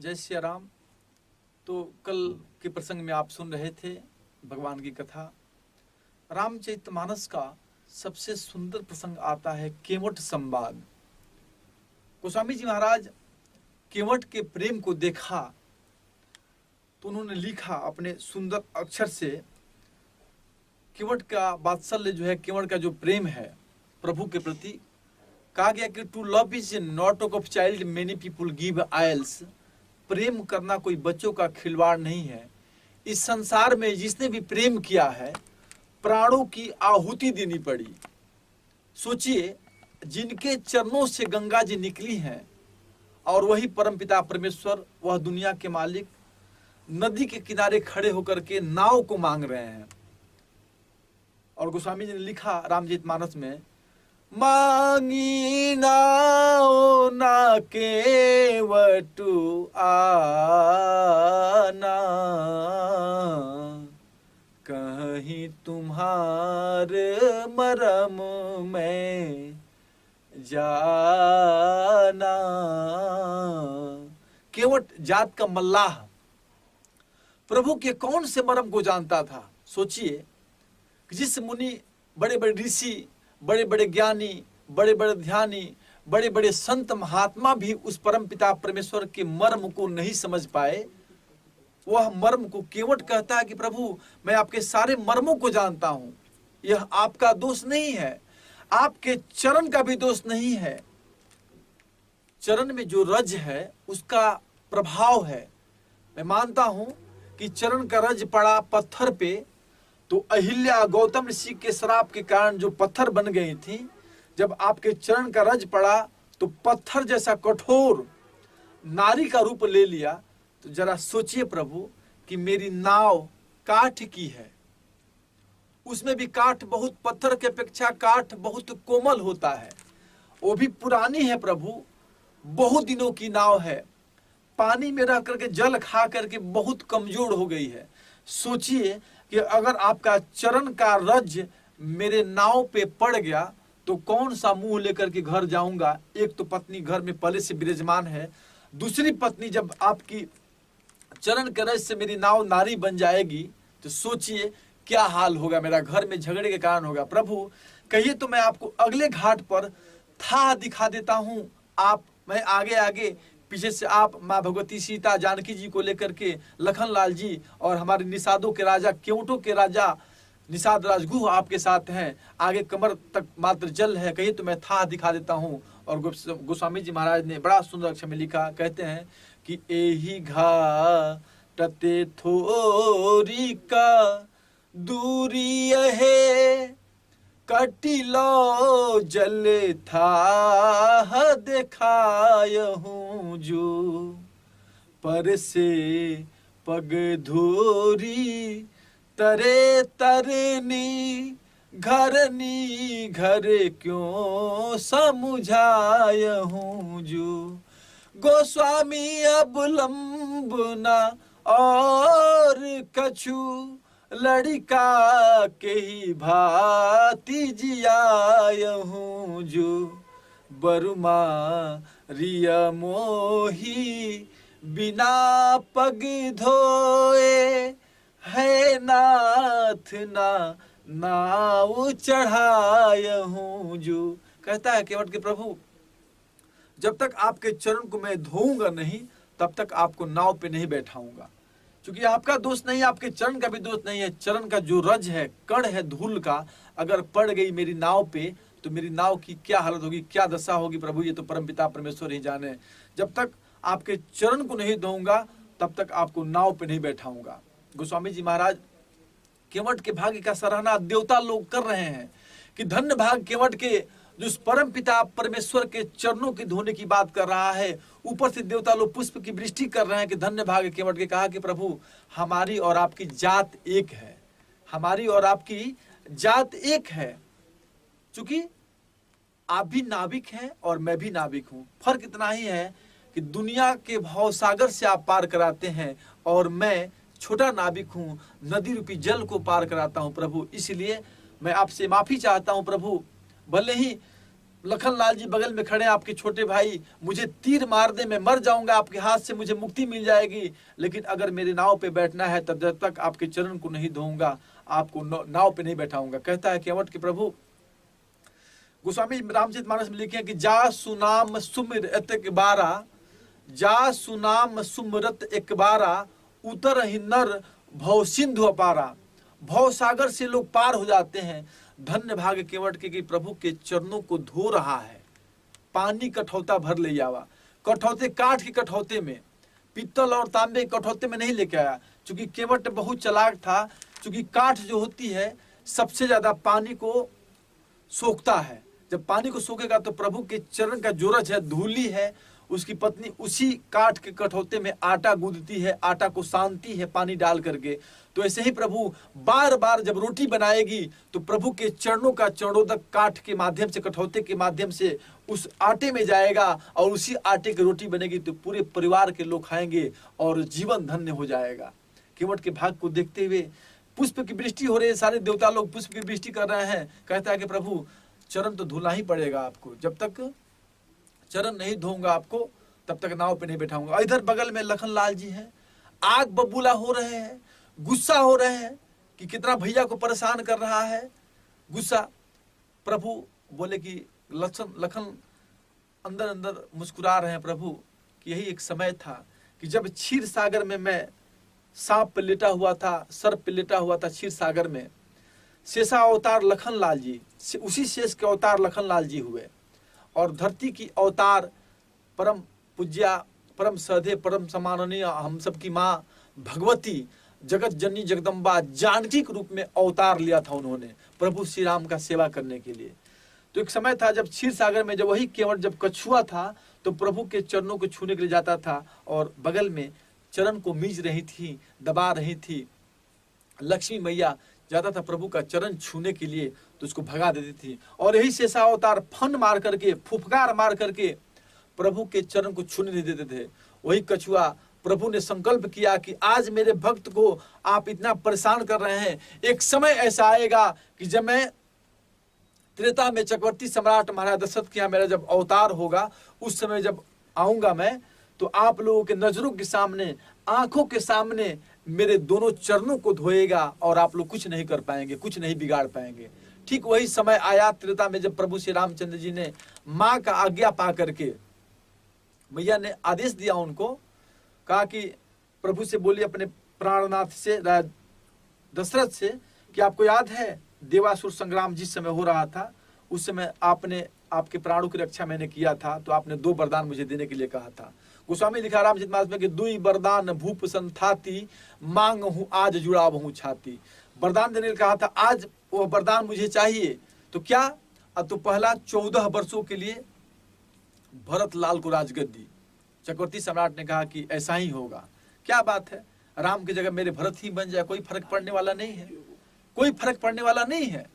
जय श्री राम। तो कल के प्रसंग में आप सुन रहे थे भगवान की कथा। रामचरितमानस का सबसे सुंदर प्रसंग आता है केवट संवाद। गोस्वामी जी महाराज केवट के प्रेम को देखा तो उन्होंने लिखा अपने सुंदर अक्षर से। केवट का वात्सल्य जो है, केवट का जो प्रेम है प्रभु के प्रति, कहा गया कि to love is not of child many people give ails. प्रेम करना कोई बच्चों का खिलवाड़ नहीं है। इस संसार में जिसने भी प्रेम किया है प्राणों की आहुति देनी पड़ी। सोचिए, जिनके चरणों से गंगा जी निकली हैं और वही परमपिता परमेश्वर, वह दुनिया के मालिक, नदी के किनारे खड़े होकर के नाव को मांग रहे हैं। और गोस्वामी जी ने लिखा रामचरितमानस में, मांगी नाओ ना केवटु आना, कहीं तुम्हार मरम में जाना। केवट जात का मल्लाह प्रभु के कौन से मरम को जानता था। सोचिए, जिस मुनि, बड़े बड़े ऋषि, बड़े बड़े ज्ञानी, बड़े बड़े ध्यानी, बड़े बड़े संत महात्मा भी उस परम पिता परमेश्वर के मर्म को नहीं समझ पाए, वह मर्म को केवट कहता है कि प्रभु मैं आपके सारे मर्मों को जानता हूं। यह आपका दोष नहीं है, आपके चरण का भी दोष नहीं है। चरण में जो रज है उसका प्रभाव है। मैं मानता हूं कि चरण का रज पड़ा पत्थर पे तो अहिल्या गौतम ऋषि के श्राप के कारण जो पत्थर बन गई थी, जब आपके चरण का रज पड़ा तो पत्थर जैसा कठोर नारी का रूप ले लिया। तो जरा सोचिए प्रभु कि मेरी नाव काठ की है, उसमें भी काठ बहुत, पत्थर के अपेक्षा काठ बहुत कोमल होता है, वो भी पुरानी है प्रभु, बहुत दिनों की नाव है, पानी में रह करके जल खा करके बहुत कमजोर हो गई है। सोचिए कि अगर आपका चरण का रज मेरे नाव पे पड़ गया तो कौन सा मुंह लेकर के घर जाऊंगा। एक तो पत्नी घर में पहले से विराजमान है, दूसरी पत्नी जब आपकी चरण के रज से मेरी नाव नारी बन जाएगी तो सोचिए क्या हाल होगा, मेरा घर में झगड़े के कारण होगा। प्रभु कहिए तो मैं आपको अगले घाट पर था दिखा देता हूं। आप, मैं आगे आगे, पीछे से आप माँ भगवती सीता जानकी जी को लेकर के लखन लाल जी और हमारे निषादों के राजा, केवटों के राजा निषाद राजगुह आपके साथ हैं। आगे कमर तक मात्र जल है, कहिए तो मैं था दिखा देता हूँ। और गोस्वामी जी महाराज ने बड़ा सुंदर अक्षर में लिखा, कहते हैं कि एही घाटते थोरी का दूरी है, कटिलो जल था देखायहूं जो, पर से पग धोरी तरे तरनी, घरनी घर क्यों समुझायहूं जो। गोस्वामी अब लंबना और कछु, लड़का के ही भांति जियायहूं जो, बरुमा रिया मोही बिना पग धोए, है नाथ ना नाव चढ़ायहूं जो। कहता है केवट के प्रभु, जब तक आपके चरण को मैं धोऊंगा नहीं तब तक आपको नाव पे नहीं बैठाऊंगा। क्योंकि आपका दोष नहीं, आपके चरण का भी दोष नहीं है। चरण का जो रज है, कण है धूल का, अगर पड़ गई मेरी नाव पे तो मेरी नाव की क्या हालत होगी, क्या दशा होगी प्रभु, ये तो परमपिता परमेश्वर ही जाने। जब तक आपके चरण को नहीं धोऊंगा तब तक आपको नाव पे नहीं बैठाऊंगा। गोस्वामी जी महाराज केवट के भाग्य का सराहना देवता लोग कर रहे हैं कि धन्य भाग केवट के, जो परम पिता परमेश्वर के चरणों के धोने की बात कर रहा है। ऊपर से देवता लोग पुष्प की वृष्टि कर रहे हैं कि धन्य भाग केवट के। कहा कि प्रभु हमारी और आपकी जात एक है, हमारी और आपकी जात एक है। चूंकि आप भी नाविक हैं और मैं भी नाविक हूं, फर्क इतना ही है कि दुनिया के भवसागर से आप पार कराते हैं और मैं छोटा नाविक हूं, नदी रूपी जल को पार कराता हूं प्रभु। इसलिए मैं आपसे माफी चाहता हूं प्रभु। भले ही लखन लाल जी बगल में खड़े हैं, आपके छोटे भाई, मुझे तीर मार दे, मैं मर जाऊंगा, आपके हाथ से मुझे मुक्ति मिल जाएगी, लेकिन अगर मेरे नाव पे बैठना है तब जब तक आपके चरण को नहीं धोऊंगा, आपको नाव पे नहीं बैठाऊंगा। कहता है केवट के प्रभु, गोस्वामी रामचरितमानस में लिखे हैं कि जा सुनाम सुमिरत एक बारा, जा सुनाम सुमरत एक बारा, उतर ही नर भव सिंधु अपारा। भव सागर से लोग पार हो जाते हैं। धन्य भाग्य केवट के कि प्रभु के चरणों को धो रहा है। पानी कठौता भर ले जावा, कठौते काठ के कठौते में, पीतल और तांबे के कठौते में नहीं लेके आया, क्योंकि केवट बहुत चालाक था। क्योंकि काठ जो होती है सबसे ज्यादा पानी को सोखता है। जब पानी को सोखेगा तो प्रभु के चरण का जोरज है, धूली है, उसकी पत्नी उसी काठ के कठौते में आटा गूंदती है, आटा को सानती है पानी डाल करके। तो ऐसे ही प्रभु बार बार जब रोटी बनाएगी तो प्रभु के चरणों का चरणोदक काठ के माध्यम से, कठौते के माध्यम से उस आटे में जाएगा और उसी आटे की रोटी बनेगी तो पूरे परिवार के लोग खाएंगे और जीवन धन्य हो जाएगा। केवट के भाग को देखते हुए पुष्प की वृष्टि हो रही है, सारे देवता लोग पुष्प की वृष्टि कर रहे हैं। कहता है कि प्रभु चरण तो धुलना ही पड़ेगा आपको, जब तक चरण नहीं धोऊंगा आपको तब तक नाव पे नहीं बैठाऊंगा। इधर बगल में लखन लाल जी हैं, आग बबूला हो रहे हैं, गुस्सा हो रहे हैं कि कितना भैया को परेशान कर रहा है, गुस्सा। प्रभु बोले कि लखन अंदर अंदर मुस्कुरा रहे हैं प्रभु कि यही एक समय था कि जब क्षीर सागर में मैं सांप पे लेटा हुआ था, सर्प पे लेटा हुआ था क्षीर सागर में, शेषा अवतार लखन लाल जी, उसी शेष के अवतार लखन लाल जी हुए और धरती की अवतार परम पूज्या, परम सधे, परम सम्माननीय हम सबकी माँ भगवती जगत जननी जगदम्बा जानकी के रूप में अवतार लिया था उन्होंने प्रभु श्री राम का सेवा करने के लिए। तो एक समय था जब क्षीर सागर में जब वही केवट जब कछुआ था तो प्रभु के चरणों को छूने के लिए जाता था और बगल में चरण को मीज रही थी, दबा रही थी लक्ष्मी मैया, जाता था प्रभु का चरण छूने के लिए तो उसको भगा देती थी। और यही शेषा अवतार फन मार करके, फुफकार मार करके प्रभु के चरण को छूने नहीं देते थे। वही कछुआ प्रभु ने संकल्प किया कि आज मेरे भक्त को आप इतना परेशान कर रहे हैं, एक समय ऐसा आएगा कि जब मैं त्रेता में चक्रवर्ती सम्राट महाराज दशरथ के यहाँ मेरा जब अवतार होगा, उस समय जब आऊंगा मैं तो आप लोगों के नजरों के सामने, आंखों के सामने मेरे दोनों चरणों को धोएगा और आप लोग कुछ नहीं कर पाएंगे, कुछ नहीं बिगाड़ पाएंगे। ठीक वही समय आया त्रेता में जब प्रभु श्री रामचंद्र जी ने माँ का आज्ञा पा करके, मैया ने आदेश दिया उनको, कहा कि प्रभु से बोलिए अपने प्राणनाथ से, दशरथ से, कि आपको याद है देवासुर संग्राम जिस समय हो रहा था उस समय आपने, आपके प्राणों की रक्षा मैंने किया था, तो आपने 2 वरदान मुझे देने के लिए कहा था। गोस्वामी लिखा रामचरितमानस में कि 2 वरदान भूप संथाती, मांग हूं आज जुड़ाव हूं छाती। वरदान देने के कहा था, आज वो वरदान मुझे चाहिए। तो क्या? अब तो पहला 14 वर्षों के लिए भरत लाल को राजगद्दी। चक्रवर्ती सम्राट ने कहा कि ऐसा ही होगा। क्या बात है, राम की जगह मेरे भरत ही बन जाए, कोई फर्क पड़ने वाला नहीं है, कोई फर्क पड़ने वाला नहीं है।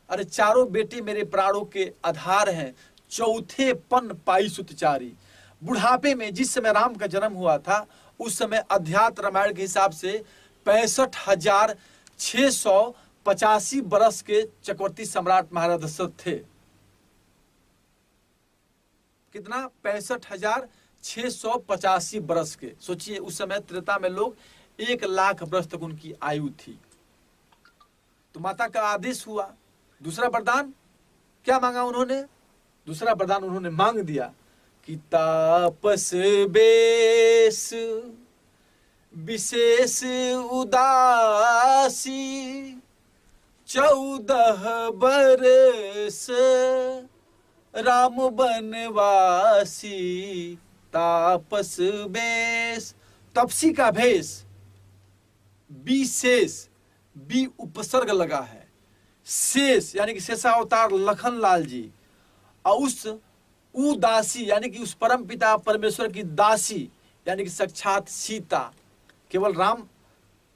अरे चारों बेटे मेरे प्राणों के आधार हैं, चौथे पन पाई सुतचारी। बुढ़ापे में जिस समय राम का जन्म हुआ था उस समय अध्यात्म रामायण के हिसाब से 65,685 बरस के चक्रवर्ती सम्राट महाराज दशरथ थे। कितना? 65,685 बरस के। सोचिए उस समय त्रेता में लोग 1 लाख वर्ष तक उनकी आयु थी। तो माता का आदेश हुआ। दूसरा वरदान क्या मांगा उन्होंने? दूसरा वरदान उन्होंने मांग दिया कि तापस बेस विशेष उदासी, 14 बरस राम बनवासी। तापस बेस, तपसी का भेष, विशेष, बी उपसर्ग लगा है, शेष यानी कि शेषावतार लखन लाल जी, और उस उदासी यानी कि उस परम पिता परमेश्वर की दासी यानी कि साक्षात सीता। केवल राम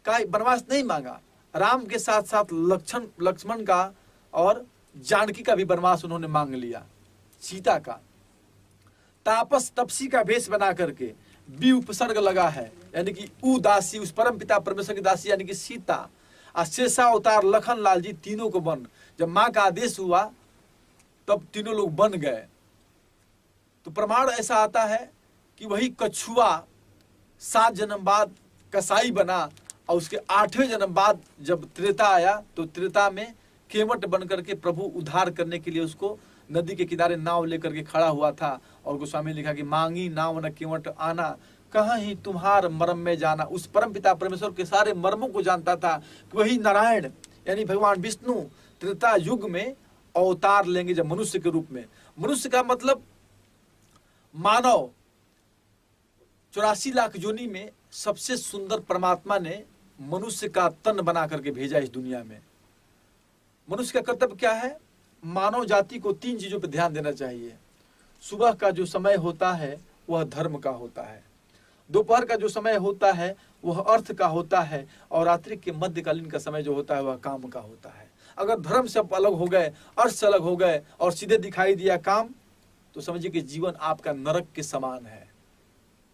का वनवास नहीं मांगा, राम के साथ साथ लक्ष्मण का और जानकी का भी वनवास उन्होंने मांग लिया, सीता का। तापस तपसी का भेष बना करके, बी उपसर्ग लगा है यानी कि उदासी, उस परम पिता परमेश्वर की दासी यानी कि सीता, और शेषा अवतार लखन लाल जी, तीनों को बन। जब माँ का आदेश हुआ तब तीनों लोग बन गए। तो प्रमाण ऐसा आता है कि वही कछुआ 7 जन्म बाद कसाई बना, और उसके 8वें जन्म बाद जब त्रेता आया तो त्रेता में केवट बन करके प्रभु उद्धार करने के लिए उसको नदी के किनारे नाव लेकर के खड़ा हुआ था। और गोस्वामी ने लिखा कि मांगी नाव न केवट आना, कहाँ ही तुम्हार मर्म में जाना। उस परम पिता परमेश्वर के सारे मर्मों को जानता था कि वही नारायण यानी भगवान विष्णु त्रेता युग में अवतार लेंगे जब मनुष्य के रूप में। मनुष्य का मतलब मानव 84 लाख योनि में सबसे सुंदर परमात्मा ने मनुष्य का तन बना करके भेजा इस दुनिया में। मनुष्य का कर्तव्य क्या है? मानव जाति को 3 चीजों पर ध्यान देना चाहिए। सुबह का जो समय होता है वह धर्म का होता है, दोपहर का जो समय होता है वह अर्थ का होता है, और रात्रि के मध्यकालीन का समय जो होता है वह काम का होता है। अगर धर्म से अलग हो गए, अर्थ से अलग हो गए और सीधे दिखाई दिया काम, तो समझिए कि जीवन आपका नरक के समान है,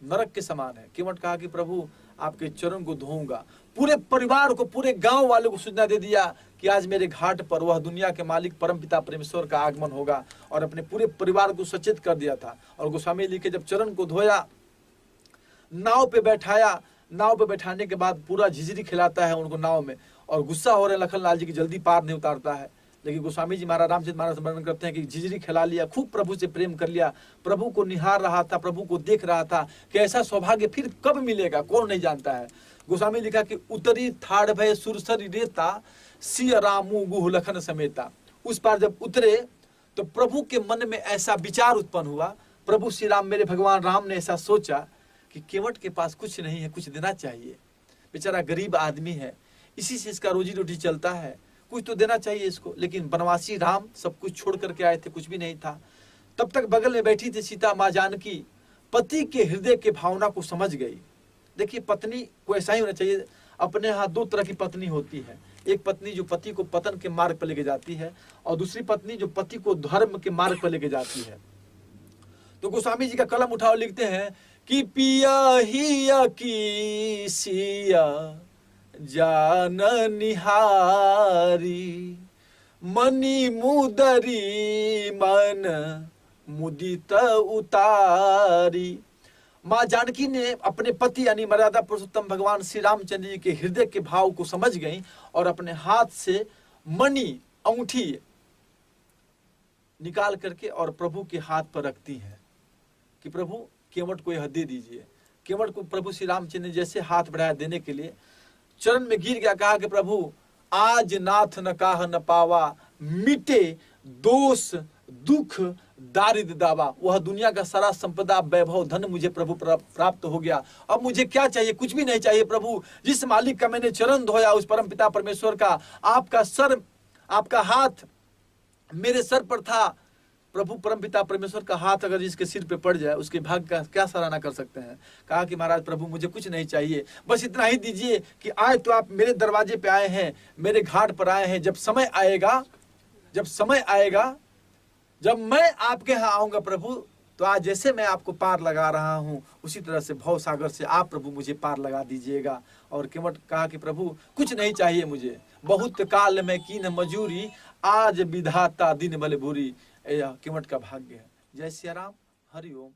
नरक के समान है। केवट कहा कि प्रभु आपके चरण को धोऊंगा। पूरे परिवार को, पूरे गांव वालों को सूचना दे दिया कि आज मेरे घाट पर वह दुनिया के मालिक परमपिता परमेश्वर का आगमन होगा, और अपने पूरे परिवार को सचेत कर दिया था। और गोस्वामी जी के जब चरण को धोया, नाव पे बैठाया, नाव पे बैठाने के बाद पूरा झिझरी खिलाता है उनको नाव में, और गुस्सा हो रहे लखनलाल जी की जल्दी पार नहीं उतारता है। लेकिन गोस्वामी जी महाराज रामचरित मानस वर्णन करते हैं कि झिझरी खिला लिया, खूब प्रभु से प्रेम कर लिया, प्रभु को निहार रहा था, प्रभु को देख रहा था कि ऐसा सौभाग्य फिर कब मिलेगा, कौन नहीं जानता है। गोस्वामी लिखा कि उतरी थाड़ भय सुरसरी रेता, सिय रामू गुह लखन समेता। उस पार जब उतरे तो प्रभु के मन में ऐसा विचार उत्पन्न हुआ, प्रभु श्री राम मेरे भगवान राम ने ऐसा सोचा कि केवट के पास कुछ नहीं है, कुछ देना चाहिए, बेचारा गरीब आदमी है, इसी से इसका रोजी रोटी चलता है, कुछ तो देना चाहिए इसको। लेकिन बनवासी राम सब कुछ छोड़ करके आए थे, कुछ भी नहीं था। तब तक बगल में बैठी थी सीता माँ जानकी, पति के हृदय के भावना को समझ गई। देखिए पत्नी को ऐसा ही होना चाहिए। अपने यहाँ 2 तरह की पत्नी होती है, एक पत्नी जो पति को पतन के मार्ग पर लेके जाती है, और दूसरी पत्नी जो पति को धर्म के मार्ग पर लेके जाती है। तो गोस्वामी जी का कलम उठाओ लिखते हैं कि पिया हिया की सिया जान निहारी, मनी मुदरी मन मुदित उतारी। माँ जानकी ने अपने पति यानी मर्यादा पुरुषोत्तम भगवान श्री रामचंद्र जी के हृदय के भाव को समझ गई, और अपने हाथ से मणि अंगूठी निकाल करके और प्रभु के हाथ पर रखती है कि प्रभु केवट को यह दे दीजिए। केवट को प्रभु श्री रामचंद्र जैसे हाथ बढ़ाया देने के लिए, चरण में गिर गया, कहा कि प्रभु आज नाथ न काह न पावा, मिटे दोष दुख दारिद्र दावा। वह दुनिया का सारा संपदा वैभव धन मुझे प्रभु प्राप्त हो गया, अब मुझे क्या चाहिए? कुछ भी नहीं चाहिए प्रभु। जिस मालिक का मैंने चरण धोया, उस परम पिता परमेश्वर का, आपका सर, आपका हाथ मेरे सर पर था। प्रभु परमपिता परमेश्वर का हाथ अगर जिसके सिर पे पड़ जाए, उसके भाग्य का क्या सराहना कर सकते हैं। कहा कि महाराज प्रभु मुझे कुछ नहीं चाहिए, बस इतना ही दीजिए कि आए तो आप मेरे दरवाजे पे आए हैं, मेरे घाट पर आए हैं, जब समय आएगा, जब मैं आपके यहाँ आऊंगा प्रभु, तो आज जैसे मैं आपको पार लगा रहा हूँ, उसी तरह से भव सागर से आप प्रभु मुझे पार लगा दीजिएगा। और केवट कहा कि प्रभु कुछ नहीं चाहिए मुझे, बहुत काल में कीन मजूरी, आज विधाता दिन बल भूरी। केवट का भाग्य है। जय सिया राम, हरि ओम।